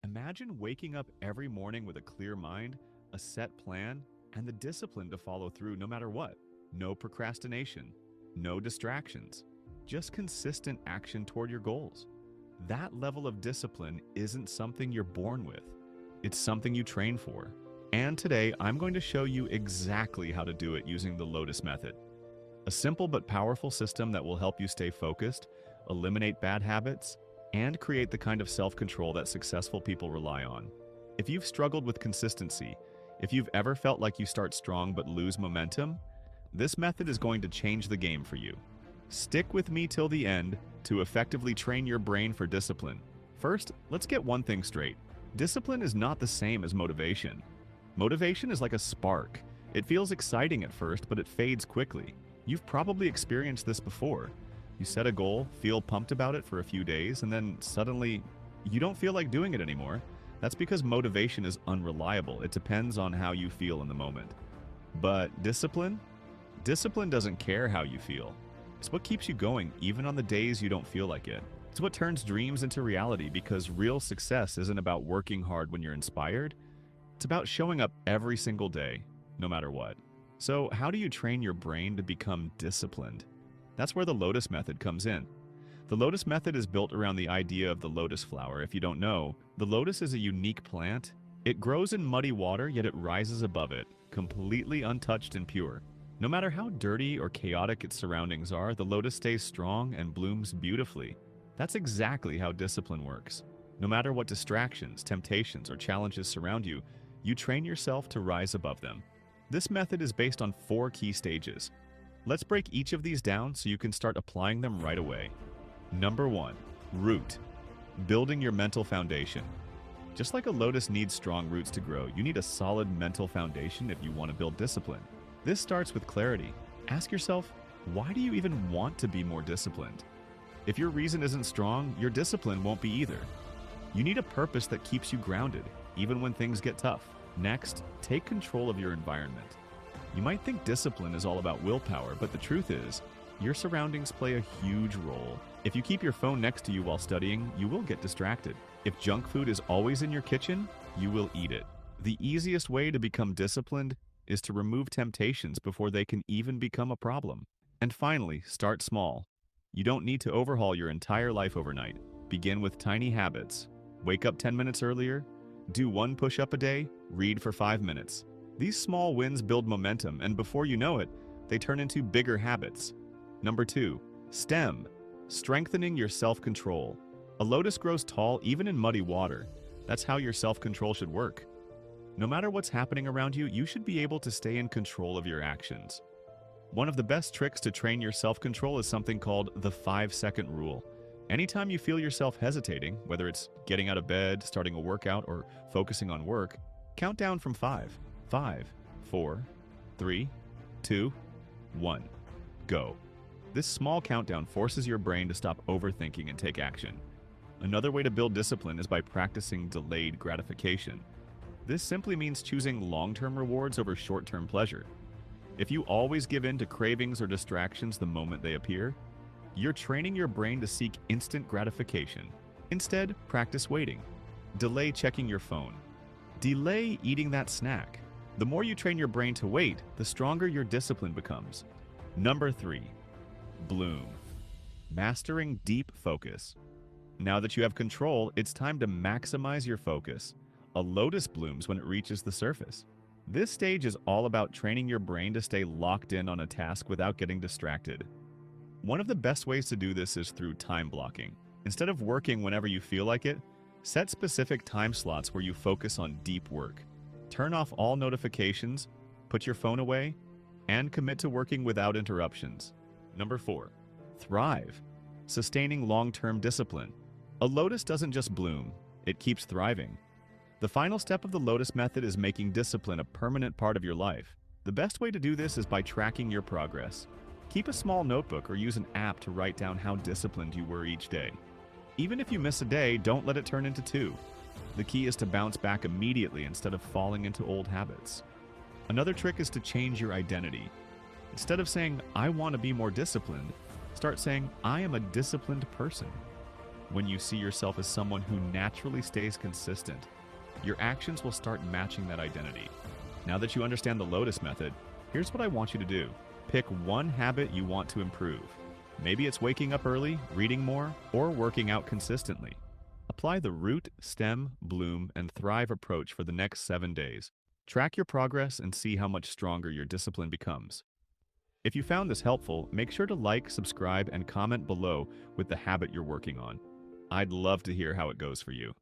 Imagine waking up every morning with a clear mind, a set plan, and the discipline to follow through no matter what. No procrastination, no distractions, just consistent action toward your goals. That level of discipline isn't something you're born with. It's something you train for. And today, I'm going to show you exactly how to do it using the Lotus method. A simple but powerful system that will help you stay focused, eliminate bad habits, and create the kind of self-control that successful people rely on. If you've struggled with consistency, if you've ever felt like you start strong but lose momentum, this method is going to change the game for you. Stick with me till the end to effectively train your brain for discipline. First, let's get one thing straight. Discipline is not the same as motivation. Motivation is like a spark. It feels exciting at first, but it fades quickly. You've probably experienced this before. You set a goal, feel pumped about it for a few days, and then suddenly you don't feel like doing it anymore. That's because motivation is unreliable. It depends on how you feel in the moment. But discipline? Discipline doesn't care how you feel. It's what keeps you going even on the days you don't feel like it. It's what turns dreams into reality, because real success isn't about working hard when you're inspired. It's about showing up every single day, no matter what. So how do you train your brain to become disciplined? That's where the Lotus method comes in. The Lotus method is built around the idea of the lotus flower. If you don't know, the lotus is a unique plant. It grows in muddy water, yet it rises above it, completely untouched and pure. No matter how dirty or chaotic its surroundings are, the lotus stays strong and blooms beautifully. That's exactly how discipline works. No matter what distractions, temptations, or challenges surround you, you train yourself to rise above them. This method is based on 4 key stages. Let's break each of these down so you can start applying them right away. Number 1. Root. Building your mental foundation. Just like a lotus needs strong roots to grow, you need a solid mental foundation if you want to build discipline. This starts with clarity. Ask yourself, why do you even want to be more disciplined? If your reason isn't strong, your discipline won't be either. You need a purpose that keeps you grounded, even when things get tough. Next, take control of your environment. You might think discipline is all about willpower, but the truth is, your surroundings play a huge role. If you keep your phone next to you while studying, you will get distracted. If junk food is always in your kitchen, you will eat it. The easiest way to become disciplined is to remove temptations before they can even become a problem. And finally, start small. You don't need to overhaul your entire life overnight. Begin with tiny habits. Wake up 10 minutes earlier, do 1 push-up a day, read for 5 minutes. These small wins build momentum, and before you know it, they turn into bigger habits. Number 2, stem. Strengthening your self-control. A lotus grows tall even in muddy water. That's how your self-control should work. No matter what's happening around you, you should be able to stay in control of your actions. One of the best tricks to train your self-control is something called the 5-second rule. Anytime you feel yourself hesitating, whether it's getting out of bed, starting a workout, or focusing on work, count down from 5. 5, 4, 3, 2, 1. Go. This small countdown forces your brain to stop overthinking and take action. Another way to build discipline is by practicing delayed gratification. This simply means choosing long-term rewards over short-term pleasure. If you always give in to cravings or distractions the moment they appear, you're training your brain to seek instant gratification. Instead, practice waiting. Delay checking your phone. Delay eating that snack. The more you train your brain to wait, the stronger your discipline becomes. Number 3. Bloom. Mastering deep focus. Now that you have control, it's time to maximize your focus. A lotus blooms when it reaches the surface. This stage is all about training your brain to stay locked in on a task without getting distracted. One of the best ways to do this is through time blocking. Instead of working whenever you feel like it, set specific time slots where you focus on deep work. Turn off all notifications, put your phone away, and commit to working without interruptions. Number 4. Thrive. Sustaining long-term discipline. A lotus doesn't just bloom, it keeps thriving. The final step of the Lotus method is making discipline a permanent part of your life. The best way to do this is by tracking your progress. Keep a small notebook or use an app to write down how disciplined you were each day. Even if you miss a day, don't let it turn into 2. The key is to bounce back immediately instead of falling into old habits. Another trick is to change your identity. Instead of saying, "I want to be more disciplined," start saying, "I am a disciplined person." When you see yourself as someone who naturally stays consistent, your actions will start matching that identity. Now that you understand the Lotus method, here's what I want you to do. Pick one habit you want to improve. Maybe it's waking up early, reading more, or working out consistently. Apply the root, stem, bloom, and thrive approach for the next 7 days. Track your progress and see how much stronger your discipline becomes. If you found this helpful, make sure to like, subscribe, and comment below with the habit you're working on. I'd love to hear how it goes for you.